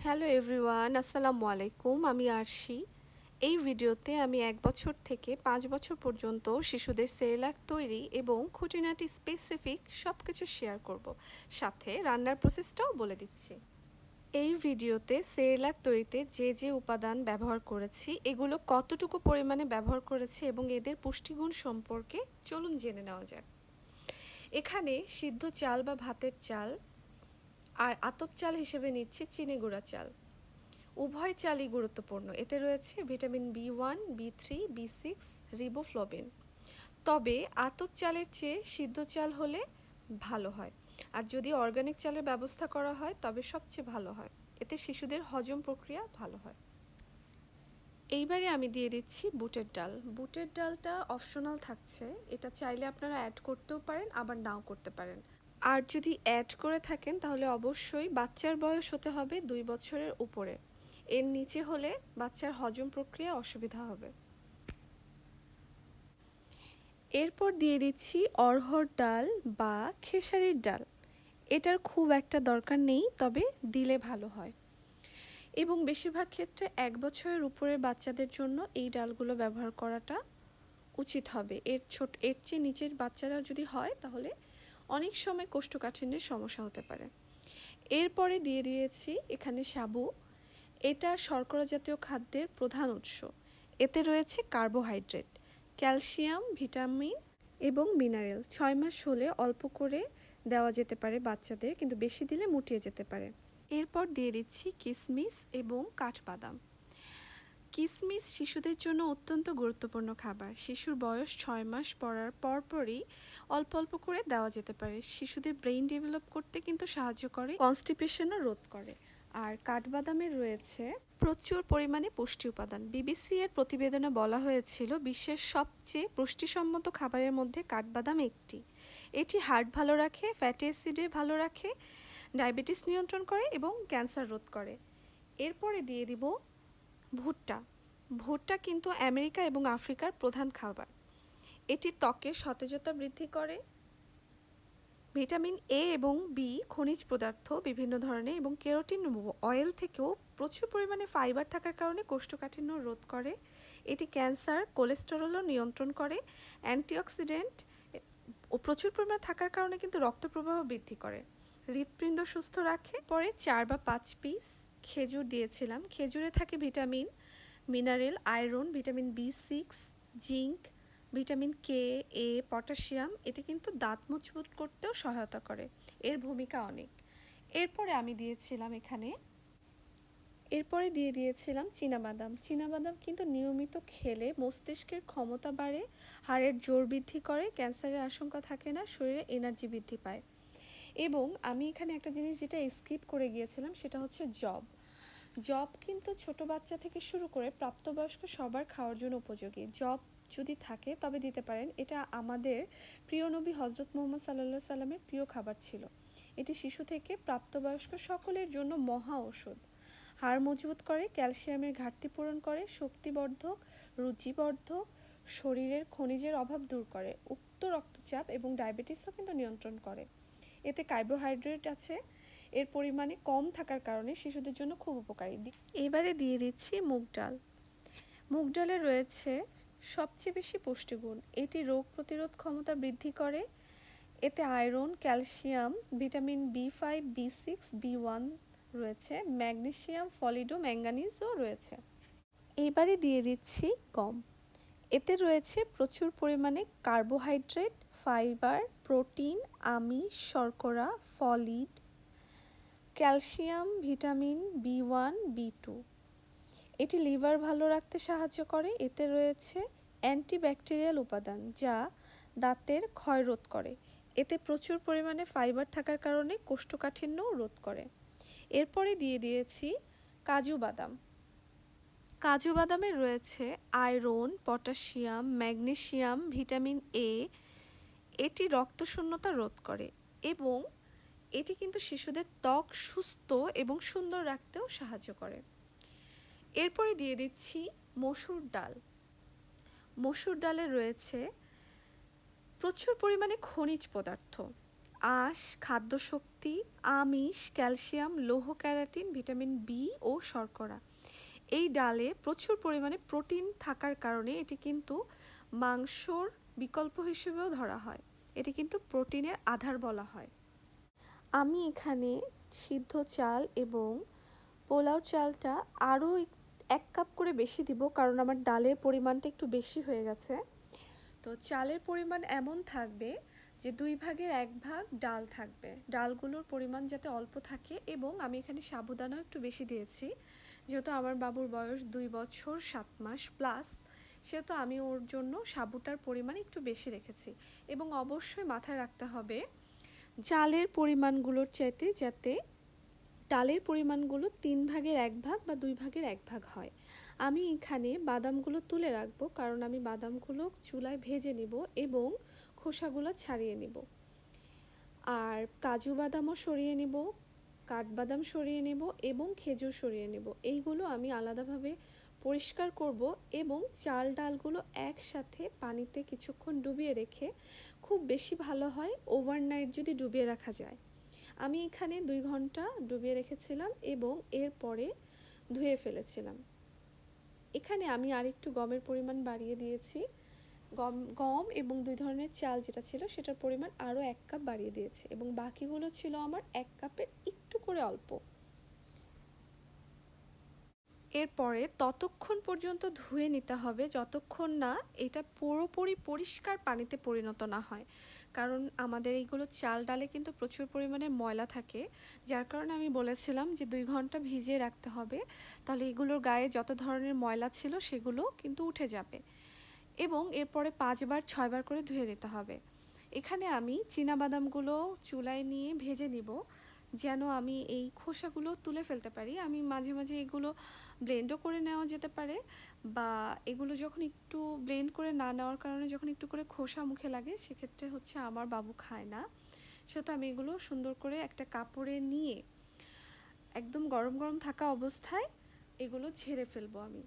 Hello everyone, আসসালামু আলাইকুম। আমি আরশি। এই ভিডিওতে আমি 1 বছর থেকে 5 বছর পর্যন্ত শিশুদের সেরেলাক তৈরি এবং খুঁটিনাটি স্পেসিফিক সব কিছু শেয়ার করব, সাথে রান্নার প্রসেসটাও বলে দিচ্ছি। এই ভিডিওতে সেরেলাক তৈরিতে যে যে উপাদান ব্যবহার করেছি, এগুলো কতটুকু পরিমাণে ব্যবহার করেছি এবং এদের পুষ্টিগুণ সম্পর্কে চলুন জেনে নেওয়া যাক। এখানে সিদ্ধ চাল বা ভাতের চাল আর আতপ চাল হিসেবে নিচ্ছি চিনি গুঁড়া চাল। উভয় চালই গুরুত্বপূর্ণ। এতে রয়েছে ভিটামিন বি1, বি3, বি6, রিবোফ্লাভিন। তবে আতপ চালের চেয়ে সিদ্ধ চাল হলে ভালো হয়, আর যদি অর্গানিক চালের ব্যবস্থা করা হয় তবে সবচেয়ে ভালো হয়। এতে শিশুদের হজম প্রক্রিয়া ভালো হয়। এইবারে আমি দিয়ে দিচ্ছি বুটের ডাল। বুটের ডালটা অপশনাল থাকছে, এটা চাইলে আপনারা অ্যাড করতেও পারেন আবার নাও করতে পারেন। আর যদি অ্যাড করে থাকেন তাহলে অবশ্যই বাচ্চার বয়স হতে হবে 2 বছরের উপরে। এর নিচে হলে বাচ্চার হজম প্রক্রিয়া অসুবিধা হবে। এরপর দিয়ে দিচ্ছি অড়হর ডাল বা খেসারির ডাল। এটার খুব একটা দরকার নেই, তবে দিলে ভালো হয়। এবং বেশিরভাগ ক্ষেত্রে 1 বছরের উপরের বাচ্চাদের জন্য এই ডালগুলো ব্যবহার করাটা উচিত হবে। এর চেয়ে নিচের বাচ্চারা যদি হয় তাহলে অনেক সময় কোষ্ঠকাঠিন্যের সমস্যা হতে পারে। এরপরে দিয়ে দিয়েছি এখানে সাবু। এটা শর্করা জাতীয় খাদ্যের প্রধান উৎস। এতে রয়েছে কার্বোহাইড্রেট, ক্যালসিয়াম, ভিটামিন এবং মিনারেল। 6 মাস হলে অল্প করে দেওয়া যেতে পারে বাচ্চাদের, কিন্তু বেশি দিলে মুটিয়ে যেতে পারে। এরপর দিয়ে দিচ্ছি কিশমিশ এবং কাঠবাদাম। কিশমিশ শিশুদের জন্য অত্যন্ত গুরুত্বপূর্ণ খাবার। শিশুর বয়স 6 মাস পড়ার পরপরই অল্প অল্প করে দেওয়া যেতে পারে। শিশুদের ব্রেইন ডেভেলপ করতে কিন্তু সাহায্য করে, কনস্টিপেশনও রোধ করে। আর কাঠবাদামের রয়েছে প্রচুর পরিমাণে পুষ্টি উপাদান। বিবিসি এর প্রতিবেদনে বলা হয়েছিল বিশ্বের সবচেয়ে পুষ্টিসম্মত খাবারের মধ্যে কাঠবাদাম একটি। এটি হার্ট ভালো রাখে, ফ্যাটি অ্যাসিডে ভালো রাখে, ডায়াবেটিস নিয়ন্ত্রণ করে এবং ক্যান্সার রোধ করে। এরপরে দিয়ে দিব ভুট্টা। ভুট্টা কিন্তু আমেরিকা এবং আফ্রিকার প্রধান খাবার। এটি ত্বকের সতেজতা বৃদ্ধি করে, ভিটামিন এ এবং বি খনিজ পদার্থ বিভিন্ন ধরনের এবং কেরোটিন অয়েল থেকেও প্রচুর পরিমাণে ফাইবার থাকার কারণে কোষ্ঠকাঠিন্য রোধ করে। এটি ক্যান্সার, কোলেস্টেরলও নিয়ন্ত্রণ করে। অ্যান্টিঅক্সিডেন্ট ও প্রচুর পরিমাণে থাকার কারণে কিন্তু রক্ত প্রবাহ বৃদ্ধি করে, হৃৎপিণ্ড সুস্থ রাখে। পরে 4 বা 5 পিস খেজুর দিয়েছিলাম। খেজুরে থাকে ভিটামিন, মিনারেল, আয়রন, ভিটামিন বি6, zinc, vitamin K, A, potassium. এটি কিন্তু দাঁত মজবুত করতেও সহায়তা করে, এর ভূমিকা অনেক। এরপরে দিয়ে দিয়েছিলাম চীনাবাদাম। চীনাবাদাম কিন্তু নিয়মিত খেলে মস্তিষ্কের ক্ষমতা বাড়ে, হাড়ের জোর বৃদ্ধি করে, ক্যান্সারের আশঙ্কা থাকে না, শরীরে এনার্জি বৃদ্ধি পায়। এবং আমি এখানে একটা জিনিস যেটা স্কিপ করে গিয়েছিলাম সেটা হচ্ছে জব। জব কিন্তু ছোট বাচ্চা থেকে শুরু করে প্রাপ্তবয়স্ক সবার খাওয়ার জন্য উপযোগী। জব যদি থাকে তবে দিতে পারেন। এটা আমাদের প্রিয় নবী হজরত মুহাম্মদ সাল্লাল্লাহু সাল্লামের প্রিয় খাবার ছিল। এটি শিশু থেকে প্রাপ্তবয়স্ক সকলের জন্য মহা ঔষধ। হাড় মজবুত করে, ক্যালসিয়ামের ঘাটতি পূরণ করে, শক্তিবর্ধক, রুচিবর্ধক, শরীরের খনিজের অভাব দূর করে, উচ্চ রক্তচাপ এবং ডায়াবেটিসও কিন্তু নিয়ন্ত্রণ করে। এতে কার্বোহাইড্রেট আছে, এর পরিমাণে কম থাকার কারণে শিশুদের জন্য খুব উপকারী। এবারে দিয়ে দিচ্ছি মুগ ডাল। মুগ ডালে রয়েছে সবচেয়ে বেশি পুষ্টিগুণ। এটি রোগ প্রতিরোধ ক্ষমতা বৃদ্ধি করে। এতে আয়রন, ক্যালসিয়াম, ভিটামিন বি5, বি6, বি1 রয়েছে, ম্যাগনেসিয়াম, ফলিডো, ম্যাঙ্গানিজও রয়েছে। এইবারে দিয়ে দিচ্ছি গম। এতে রয়েছে প্রচুর পরিমাণে কার্বোহাইড্রেট, ফাইবার, প্রোটিন, আমিষ, শর্করা, ফলিড, ক্যালসিয়াম, ভিটামিন বি1, বি2। এটি লিভার ভালো রাখতে সাহায্য করে। এতে রয়েছে অ্যান্টিব্যাকটেরিয়াল উপাদান যা দাঁতের ক্ষয় রোধ করে। এতে প্রচুর পরিমাণে ফাইবার থাকার কারণে কোষ্ঠকাঠিন্যও রোধ করে। এরপরে দিয়ে দিয়েছি কাজু বাদাম। কাজু বাদামে রয়েছে iron, potassium, magnesium, vitamin A. এটি রক্তশূন্যতা রোধ করে এবং এটি কিন্তু শিশুদের ত্বক সুস্থ এবং সুন্দর রাখতেও সাহায্য করে। এরপরে দিয়ে দিচ্ছি মসুর ডাল। মসুর ডালে রয়েছে প্রচুর পরিমাণে খনিজ পদার্থ, আঁশ, খাদ্যশক্তি, আমিষ, ক্যালসিয়াম, লৌহ, ক্যারাটিন, ভিটামিন বি ও শর্করা। এই ডালে প্রচুর পরিমাণে প্রোটিন থাকার কারণে এটি কিন্তু মাংসর বিকল্প হিসেবেও ধরা হয়। এটি কিন্তু প্রোটিনের আধার বলা হয়। আমি এখানে সিদ্ধ চাল এবং পোলাও চালটা আরও 1 কাপ করে বেশি দিব, কারণ আমার ডালের পরিমাণটা একটু বেশি হয়ে গেছে। তো চালের পরিমাণ এমন থাকবে যে 2 ভাগের 1 ভাগ ডাল থাকবে। ডালগুলোর পরিমাণ যাতে অল্প থাকে, এবং আমি এখানে সাবুদানাও একটু বেশি দিয়েছি, যেহেতু আমার বাবুর বয়স 2 বছর 7 মাস প্লাস, সেহেতু আমি ওর জন্য সাবুটার পরিমাণ একটু বেশি রেখেছি। এবং অবশ্যই মাথায় রাখতে হবে চালের পরিমাণগুলোর চাইতে যাতে ডালের পরিমাণগুলো 3 ভাগের 1 ভাগ বা 2 ভাগের 1 ভাগ হয়। আমি এখানে বাদামগুলো তুলে রাখবো, কারণ আমি বাদামগুলো চুলায় ভেজে নিব এবং খোসাগুলো ছাড়িয়ে নিব। আর কাজু বাদামও সরিয়ে নিব, কাঠবাদাম সরিয়ে নেব এবং খেজুর সরিয়ে নেব। এইগুলো আমি আলাদাভাবে পরিষ্কার করব এবং চাল ডালগুলো একসাথে পানিতে কিছুক্ষণ ডুবিয়ে রেখে, খুব বেশি ভালো হয় ওভারনাইট যদি ডুবিয়ে রাখা যায়। আমি এখানে 2 ঘন্টা ডুবিয়ে রেখেছিলাম এবং এরপরে ধুয়ে ফেলেছিলাম। এখানে আমি আরেকটু গমের পরিমাণ বাড়িয়ে দিয়েছি। গম এবং 2 ধরনের চাল যেটা ছিল সেটার পরিমাণ আরও 1 কাপ বাড়িয়ে দিয়েছি, এবং বাকিগুলো ছিল আমার 1 কাপের একটু করে অল্প। এরপরে ততক্ষণ পর্যন্ত ধুয়ে নিতে হবে যতক্ষণ না এটা পুরোপুরি পরিষ্কার পানিতে পরিণত না হয়, কারণ আমাদের এইগুলো চাল ডালে কিন্তু প্রচুর পরিমাণে ময়লা থাকে, যার কারণে আমি বলেছিলাম যে 2 ঘন্টা ভিজিয়ে রাখতে হবে, তাহলে এগুলোর গায়ে যত ধরনের ময়লা ছিল সেগুলো কিন্তু উঠে যাবে। এবং এরপরে 5 বার 6 বার করে ধুয়ে নিতে হবে। এখানে আমি চীনাবাদামগুলো চুলায় নিয়ে ভেজে নিব, যেন আমি এই খোসাগুলো তুলে ফেলতে পারি। আমি মাঝে মাঝে এগুলো ব্লেন্ডও করে নেওয়া যেতে পারে, বা এগুলো যখন একটু ব্লেন্ড করে না নেওয়ার কারণে যখন একটু করে খোসা মুখে লাগে, সেক্ষেত্রে হচ্ছে আমার বাবু খায় না, সেহেতু আমি এগুলো সুন্দর করে একটা কাপড়ে নিয়ে একদম গরম গরম থাকা অবস্থায় এগুলো ঝেড়ে ফেলবো। আমি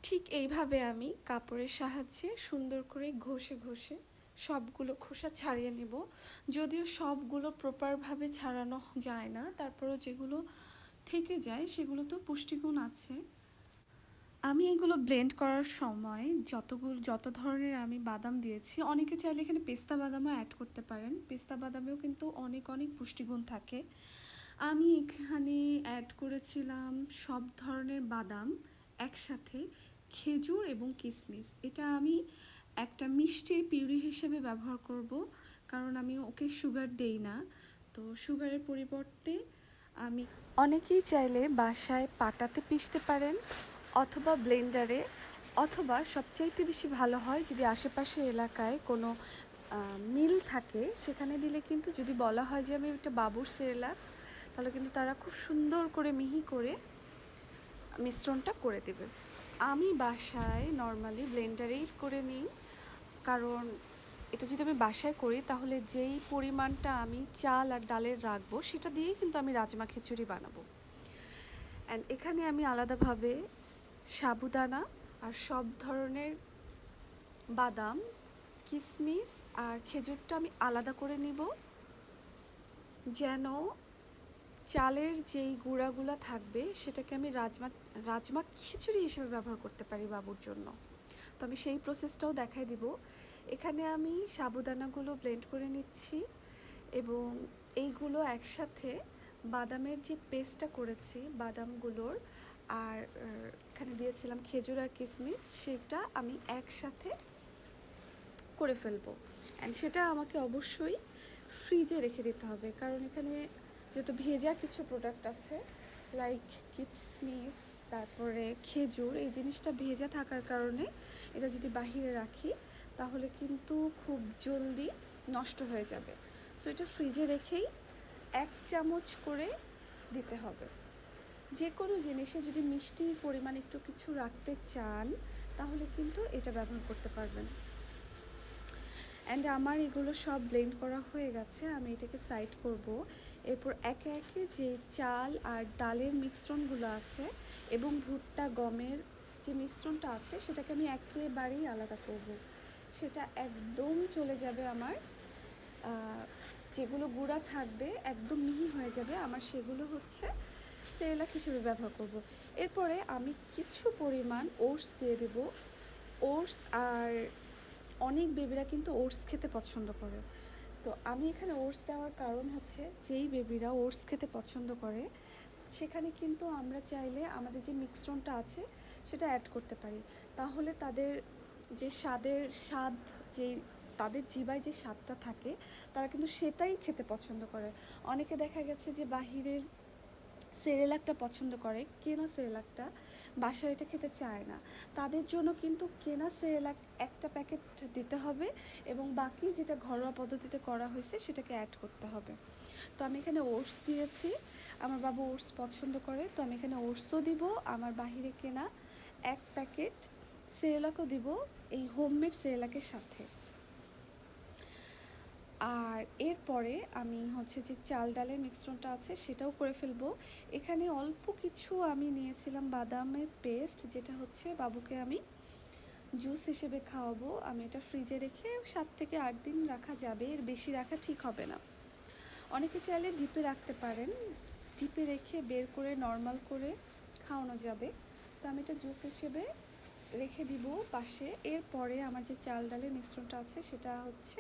ঠিক এইভাবে আমি কাপড়ের সাহায্যে সুন্দর করে ঘষে ঘষে সবগুলো খোসা ছাড়িয়ে নেব। যদিও সবগুলো প্রপারভাবে ছাড়ানো যায় না, তারপরেও যেগুলো থেকে যায় সেগুলো তো পুষ্টিগুণ আছে। আমি এগুলো ব্লেন্ড করার সময় যত ধরনের আমি বাদাম দিয়েছি, অনেকে চাইলে এখানে পেস্তা বাদামও অ্যাড করতে পারেন। পেস্তা বাদামেও কিন্তু অনেক অনেক পুষ্টিগুণ থাকে। আমি এখানে অ্যাড করেছিলাম সব ধরনের বাদাম একসাথে, খেজুর এবং কিশমিশ। এটা আমি একটা মিষ্টির পিউরি হিসেবে ব্যবহার করব, কারণ আমি ওকে সুগার দেই না। তো সুগারের পরিবর্তে আমি, অনেকেই চাইলে বাসায় পাটাতে পিষতে পারেন অথবা ব্লেন্ডারে, অথবা সবচাইতে বেশি ভালো হয় যদি আশেপাশের এলাকায় কোনো মিল থাকে সেখানে দিলে কিন্তু, যদি বলা হয় যে আমি একটা বাবুর সেরেলাক, তাহলে কিন্তু তারা খুব সুন্দর করে মিহি করে মিশ্রণটা করে দেবে। আমি বাসায় নর্মালি ব্লেন্ডারেই করে নিই, কারণ এটা যদি আমি বাসায় করি তাহলে যেই পরিমাণটা আমি চাল আর ডালের রাখবো সেটা দিয়েই কিন্তু আমি রাজমা খিচুড়ি বানাবো। অ্যান্ড এখানে আমি আলাদাভাবে সাবুদানা আর সব ধরনের বাদাম, কিশমিশ আর খেজুরটা আমি আলাদা করে নিব, যেন চালের যেই গুঁড়াগুলো থাকবে সেটাকে আমি রাজমা খিচুড়ি হিসেবে ব্যবহার করতে পারি বাবুর জন্য। তো আমি সেই প্রসেসটাও দেখাই দিব। এখানে আমি সাবুদানাগুলো ব্লেন্ড করে নিচ্ছি, এবং এইগুলো একসাথে বাদামের যে পেস্টটা করেছি বাদামগুলোর, আর এখানে দিয়েছিলাম খেজুর আর কিশমিশ, সেটা আমি একসাথে করে ফেলবো। অ্যান্ড সেটা আমাকে অবশ্যই ফ্রিজে রেখে দিতে হবে, কারণ এখানে যেহেতু ভেজা কিছু প্রোডাক্ট আছে লাইক কিশমিশ, তারপরে খেজুর, এই জিনিসটা ভেজা থাকার কারণে এটা যদি বাহিরে রাখি তাহলে কিন্তু খুব জলদি নষ্ট হয়ে যাবে। সো এটা ফ্রিজে রেখেই 1 চামচ করে দিতে হবে। যে কোনো জিনিসে যদি মিষ্টির পরিমাণ একটু কিছু রাখতে চান তাহলে কিন্তু এটা ব্যবহার করতে পারবেন। অ্যান্ড আমার এগুলো সব ব্লেন্ড করা হয়ে গেছে, আমি এটাকে সাইড করব। এরপর একে একে যে চাল আর ডালের মিশ্রণগুলো আছে এবং ভুট্টা গমের যে মিশ্রণটা আছে সেটাকে আমি একেবারেই আলাদা করব। সেটা একদম চলে যাবে আমার যেগুলো গুঁড়া থাকবে একদম মিহি হয়ে যাবে আমার, সেগুলো হচ্ছে সেরেলাক হিসেবে ব্যবহার করব। এরপরে আমি কিছু পরিমাণ ওটস দিয়ে দেব। ওটস, আর অনেক বেবিরা কিন্তু ওটস খেতে পছন্দ করে। তো আমি এখানে ওটস দেওয়ার কারণ হচ্ছে, যেই বেবিরা ওটস খেতে পছন্দ করে সেখানে কিন্তু আমরা চাইলে আমাদের যে মিশ্রণটা আছে সেটা অ্যাড করতে পারি। তাহলে তাদের যে স্বাদ, যে তাদের জিভায় যে স্বাদটা থাকে তারা কিন্তু সেটাই খেতে পছন্দ করে। অনেকে দেখা গেছে যে বাহিরের সেরেলাকটা পছন্দ করে, কেনা সেরেলাকটা বাসায় এটা খেতে চায় না। তাদের জন্য কিন্তু কেনা সেরেলাক একটা প্যাকেট দিতে হবে এবং বাকি যেটা ঘরোয়া পদ্ধতিতে করা হয়েছে সেটাকে অ্যাড করতে হবে। তো আমি এখানে ওটস দিয়েছি, আমার বাবু ওটস পছন্দ করে, তো আমি এখানে ওটসও দিব, আমার বাহিরে কেনা এক প্যাকেট সেরেলাকও দিব এই হোমমেড সেরেলাকের সাথে। আর এরপরে আমি হচ্ছে যে চাল ডালের মিশ্রণটা আছে সেটাও করে ফেলবো। এখানে অল্প কিছু আমি নিয়েছিলাম বাদামের পেস্ট, যেটা হচ্ছে বাবুকে আমি জুস হিসেবে খাওয়াবো। আমি এটা ফ্রিজে রেখে 7 থেকে 8 দিন রাখা যাবে, এর বেশি রাখা ঠিক হবে না। অনেকে চাইলে ডিপে রাখতে পারেন, ডিপে রেখে বের করে নর্মাল করে খাওয়ানো যাবে। তো আমি এটা জুস হিসেবে রেখে দিব পাশে। এরপরে আমার যে চাল ডালের মিশ্রণটা আছে সেটা হচ্ছে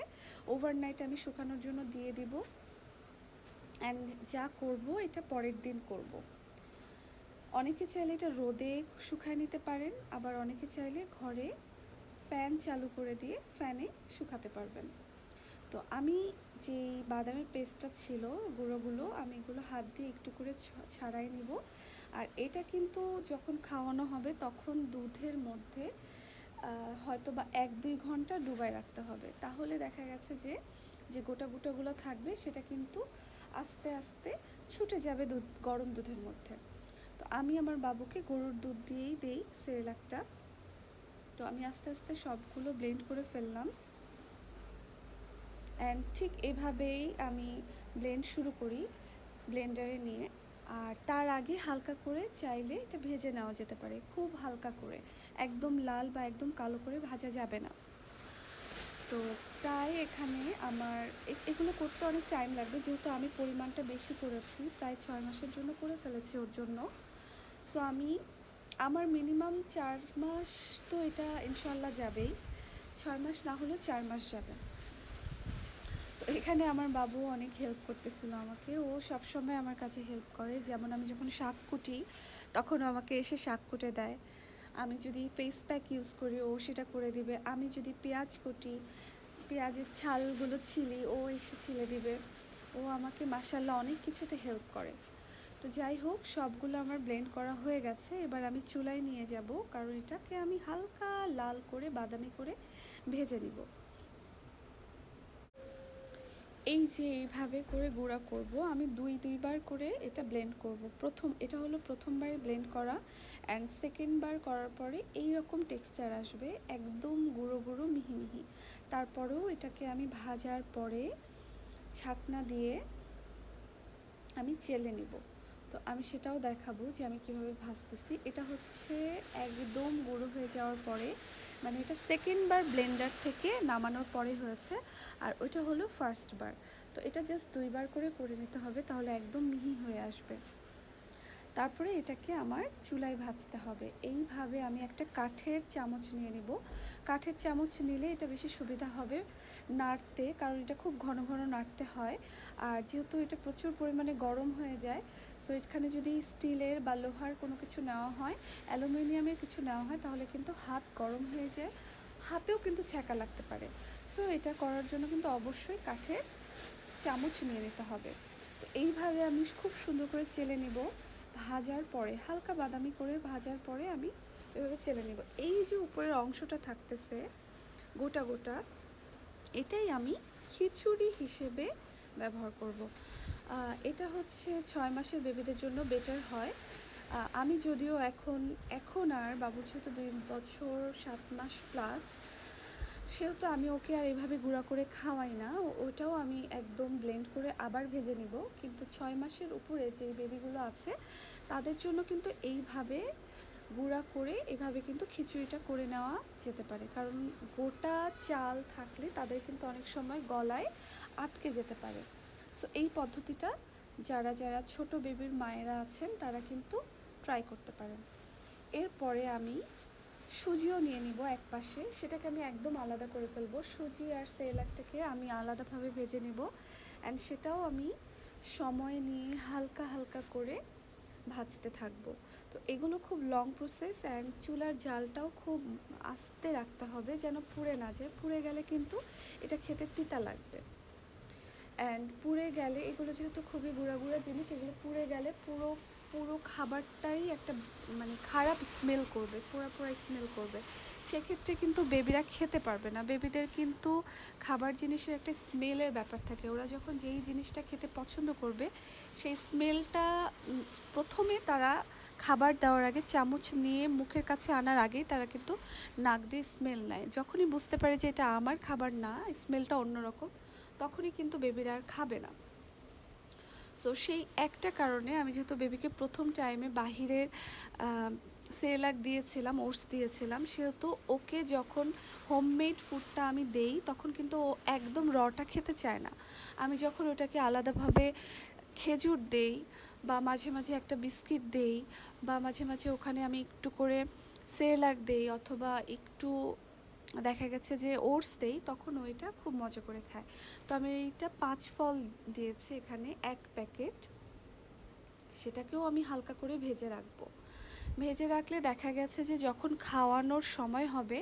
ওভারনাইট আমি শুকানোর জন্য দিয়ে দিব। অ্যান্ড যা করব এটা পরের দিন করব। অনেকে চাইলে এটা রোদে শুকায় নিতে পারেন, আবার অনেকে চাইলে ঘরে ফ্যান চালু করে দিয়ে ফ্যানে শুকাতে পারবেন। তো আমি যেই বাদামের পেস্টটা ছিল, গুঁড়োগুলো, আমি এগুলো হাত দিয়ে একটু করে ছাড়াই নিব। আর এটা কিন্তু যখন খাওয়ানো হবে তখন দুধের মধ্যে হয়তো বা 1-2 ঘন্টা ডুবায় রাখতে হবে। তাহলে দেখা গেছে যে যে গোটা গোটাগুলো থাকবে সেটা কিন্তু আস্তে আস্তে ছুটে যাবে গরম দুধের মধ্যে। তো আমি আমার বাবুকে গরুর দুধ দিয়েই দেই সেরেলাকটা। তো আমি আস্তে আস্তে সবগুলো ব্লেন্ড করে ফেললাম। অ্যান্ড ঠিক এভাবেই আমি ব্লেন্ড শুরু করি ব্লেন্ডারে নিয়ে। আর তার আগে হালকা করে চাইলে এটা ভেজে নেওয়া যেতে পারে, খুব হালকা করে, একদম লাল বা একদম কালো করে ভাজা যাবে না। তো প্রায় এখানে আমার এগুলো করতে অনেক টাইম লাগবে, যেহেতু আমি পরিমাণটা বেশি করেছি, প্রায় 6 মাসের জন্য করে ফেলেছি ওর জন্য। সো আমার মিনিমাম 4 মাস তো এটা ইনশাল্লাহ যাবেই, 6 মাস না হলেও 4 মাস যাবে। তো এখানে আমার বাবু অনেক হেল্প করতেছিল আমাকে, ও সবসময় আমার কাছে হেল্প করে। যেমন আমি যখন শাক কুটি তখন আমাকে এসে শাক কুটে দেয়, আমি যদি ফেস প্যাক ইউজ করি ও সেটা করে দিবে, আমি যদি পেঁয়াজ কুটি, পেঁয়াজের ছালগুলো ছিলি, ও এসে ছিলে দিবে। ও আমাকে মাশাআল্লাহ অনেক কিছুতে হেল্প করে। তো যাই হোক, সবগুলো আমার ব্লেন্ড করা হয়ে গেছে। এবার আমি চুলায় নিয়ে যাব, কারণ এটাকে আমি হালকা লাল করে বাদামি করে ভেজে নিব। এই যে এইভাবে করে গুঁড়া করব, আমি দুইবার করে এটা ব্লেন্ড করব। এটা হলো প্রথমবারে ব্লেন্ড করা, অ্যান্ড সেকেন্ডবার করার পরে এই রকম টেক্সচার আসবে, একদম গুঁড়ো গুঁড়ো মিহি মিহি। তারপরেও এটাকে আমি ভাজার পরে ছাকনা দিয়ে আমি চেলে নিব। তো আমি সেটাও দেখাবো যে আমি কিভাবে ভাজতেছি। এটা হচ্ছে একদম গুঁড়ো হয়ে যাওয়ার পরে, মানে এটা সেকেন্ডবার ব্লেন্ডার থেকে নামানোর পরে হয়েছে, আর ওইটা হলো ফার্স্টবার। তো এটা জাস্ট 2বার করে করে নিতে হবে, তাহলে একদম মিহি হয়ে আসবে। তারপরে এটাকে আমার চুলায় ভাজতে হবে। এইভাবে আমি একটা কাঠের চামচ নিয়ে নিব। কাঠের চামচ নিলে এটা বেশি সুবিধা হবে নাড়তে, কারণ এটা খুব ঘন ঘন নাড়তে হয়। আর যেহেতু এটা প্রচুর পরিমাণে গরম হয়ে যায়, সো এখানে যদি স্টিলের বা লোহার কোনো কিছু নেওয়া হয়, অ্যালুমিনিয়ামের কিছু নেওয়া হয়, তাহলে কিন্তু হাত গরম হয়ে যায়, হাতেও কিন্তু ছ্যাঁকা লাগতে পারে। সো এটা করার জন্য কিন্তু অবশ্যই কাঠের চামচ নিয়ে নিতে হবে। তো এইভাবে আমি খুব সুন্দর করে চেলে নিব। ভাজার পরে হালকা বাদামি করে ভাজার পরে আমি এভাবে চেলে নিব। এই যে উপরের অংশটা থাকতেছে গোটা গোটা, এটাই আমি খিচুড়ি হিসেবে ব্যবহার করব। এটা হচ্ছে 6 মাসের বেবিদের জন্য বেটার হয়। আমি যদিও এখন আর বাবু যেহেতু 2 বছর 7 মাস প্লাস, সেহেতু আমি ওকে আর এভাবে গুঁড়া করে খাওয়াই না, ওটাও আমি একদম ব্লেন্ড করে আবার ভেজে নিব। কিন্তু 6 মাসের উপরে যে বেবিগুলো আছে তাদের জন্য কিন্তু এইভাবে গুঁড়া করে এভাবে কিন্তু খিচুড়িটা করে নেওয়া যেতে পারে, কারণ গোটা চাল থাকলে তাদের কিন্তু অনেক সময় গলায় আটকে যেতে পারে। সো এই পদ্ধতিটা যারা যারা ছোট বেবির মায়েরা আছেন তারা কিন্তু ট্রাই করতে পারেন। এরপরে আমি সুজিও নিয়ে নিব এক পাশে, সেটাকে আমি একদম আলাদা করে ফেলবো। সুজি আর সেরেলাকটাকে আমি আলাদাভাবে ভেজে নেব, অ্যান্ড সেটাও আমি সময় নিয়ে হালকা হালকা করে ভাজতে থাকবো। তো এগুলো খুব লং প্রসেস, অ্যান্ড চুলার জালটাও খুব আস্তে রাখতে হবে যেন পুড়ে না যায়। পুড়ে গেলে কিন্তু এটা খেতে তিতা লাগবে, অ্যান্ড পুড়ে গেলে এগুলো যেহেতু খুবই গুঁড়া গুঁড়া জিনিস, এগুলো পুড়ে গেলে পুরো পুরো খাবারটাই একটা মানে খারাপ স্মেল করবে, পোড়া পোড়া স্মেল করবে। সেক্ষেত্রে কিন্তু বেবিরা খেতে পারবে না। বেবিদের কিন্তু খাবার জিনিসের একটা স্মেলের ব্যাপার থাকে। ওরা যখন যেই জিনিসটা খেতে পছন্দ করবে সেই স্মেলটা প্রথমে তারা খাবার দেওয়ার আগে চামচ নিয়ে মুখের কাছে আনার আগেই তারা কিন্তু নাক দিয়ে স্মেল নেয়। যখনই বুঝতে পারে যে এটা আমার খাবার না, স্মেলটা অন্যরকম, তখনই কিন্তু বেবিরা আর খাবে না। সো সেই একটা কারণে আমি যেহেতু বেবিকে প্রথম টাইমে বাহিরের সেরেলাক দিয়েছিলাম, ওটস দিয়েছিলাম, সেহেতু ওকে যখন হোমমেড ফুডটা আমি দেই তখন কিন্তু ও একদম রটা খেতে চায় না। আমি যখন ওটাকে আলাদাভাবে খেজুর দেই বা মাঝে মাঝে একটা বিস্কিট দেই বা মাঝে মাঝে ওখানে আমি একটু করে সেরেলাক দেই অথবা একটু দেখা গেছে যে ওটস দেই, তখন ওইটা খুব মজা করে খায়। তো আমি এইটা 5 ফল দিয়েছি এখানে 1 প্যাকেট, সেটাকেও আমি হালকা করে ভেজে রাখবো। ভেজে রাখলে দেখা গেছে যে যখন খাওয়ানোর সময় হবে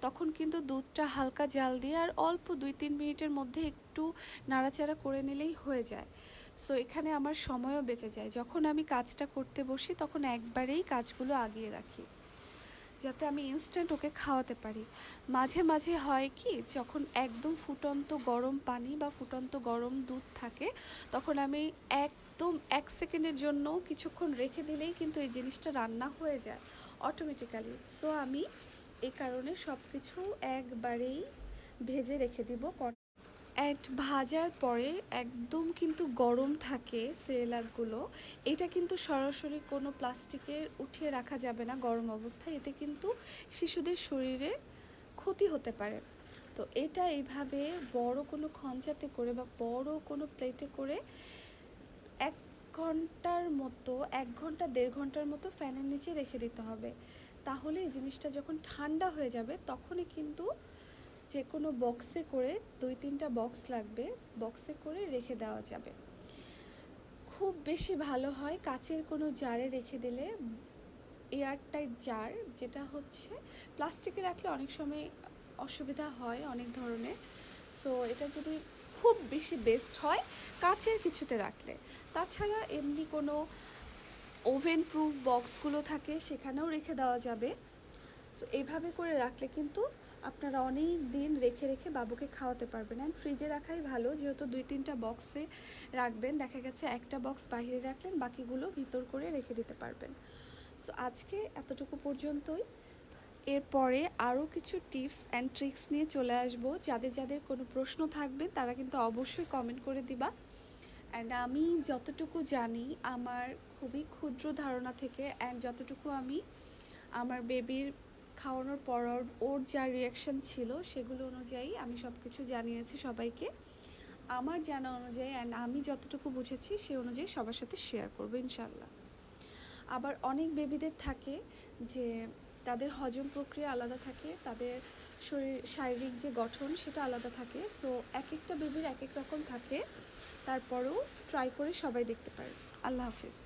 তখন কিন্তু দুধটা হালকা জাল দিয়ে আর অল্প 2-3 মিনিটের মধ্যে একটু নাড়াচাড়া করে নিলেই হয়ে যায়। সো এখানে আমার সময়ও বেঁচে যায়। যখন আমি কাজটা করতে বসি তখন একবারেই কাজগুলো আগিয়ে রাখি যাতে আমি ইনস্ট্যান্ট ওকে খাওয়াতে পারি। মাঝে মাঝে হয় কি, যখন একদম ফুটন্ত গরম পানি বা ফুটন্ত গরম দুধ থাকে তখন আমি একদম 1 সেকেন্ডের জন্য কিছুক্ষণ রেখে দিলেই কিন্তু এই জিনিসটা রান্না হয়ে যায় অটোমেটিক্যালি। সো আমি এই কারণে সব কিছু একবারেই ভেজে রেখে দিব। অ্যান্ড ভাজার পরে একদম কিন্তু গরম থাকে সেরেলাকগুলো। এটা কিন্তু সরাসরি কোনো প্লাস্টিকের উঠিয়ে রাখা যাবে না গরম অবস্থায়, এতে কিন্তু শিশুদের শরীরে ক্ষতি হতে পারে। তো এটা এইভাবে বড় কোনো খঞ্চাতে করে বা বড় কোনো প্লেটে করে 1 ঘন্টার মতো, 1 ঘন্টা 1.5 ঘন্টার মতো ফ্যানের নিচে রেখে দিতে হবে। তাহলে এই জিনিসটা যখন ঠান্ডা হয়ে যাবে তখনই কিন্তু যে কোনো বক্সে করে 2-3টা বক্স লাগবে, বক্সে করে রেখে দেওয়া যাবে। খুব বেশি ভালো হয় কাচের কোনো জারে রেখে দিলে, এয়ারটাইট জার, যেটা হচ্ছে প্লাস্টিকে রাখলে অনেক সময় অসুবিধা হয় অনেক ধরনের। সো এটা যদি খুব বেশি বেস্ট হয় কাচের কিছুতে রাখলে। তাছাড়া এমনি কোনো ওভেন প্রুফ বক্সগুলো থাকে সেখানেও রেখে দেওয়া যাবে। সো এইভাবে করে রাখলে কিন্তু আপনারা অনেক দিন রেখে রেখে বাবুকে খাওয়াতে পারবেন। অ্যান্ড ফ্রিজে রাখাই ভালো, যেহেতু 2-3টা বক্সে রাখবেন, দেখা গেছে একটা বক্স বাইরে রাখলেন, বাকিগুলো ভিতর করে রেখে দিতে পারবেন। সো আজকে এতটুকু পর্যন্তই। এরপরে আরও কিছু টিপস অ্যান্ড ট্রিক্স নিয়ে চলে আসবো। যাদের যাদের কোনো প্রশ্ন থাকবে তারা কিন্তু অবশ্যই কমেন্ট করে দিবা। অ্যান্ড আমি যতটুকু জানি আমার খুবই ক্ষুদ্র ধারণা থেকে, অ্যান্ড যতটুকু আমি আমার বেবির খাওয়ানোর পর ওর যা রিয়াকশান ছিল সেগুলো অনুযায়ী আমি সব কিছু জানিয়েছি সবাইকে, আমার জানা অনুযায়ী, অ্যান্ড আমি যতটুকু বুঝেছি সে অনুযায়ী সবার সাথে শেয়ার করবো ইনশাল্লাহ। আবার অনেক বেবিদের থাকে যে তাদের হজম প্রক্রিয়া আলাদা থাকে, তাদের শারীরিক যে গঠন সেটা আলাদা থাকে। সো এক একটা বেবির এক এক রকম থাকে, তারপরেও ট্রাই করে সবাই দেখতে পারে। আল্লাহ হাফিজ।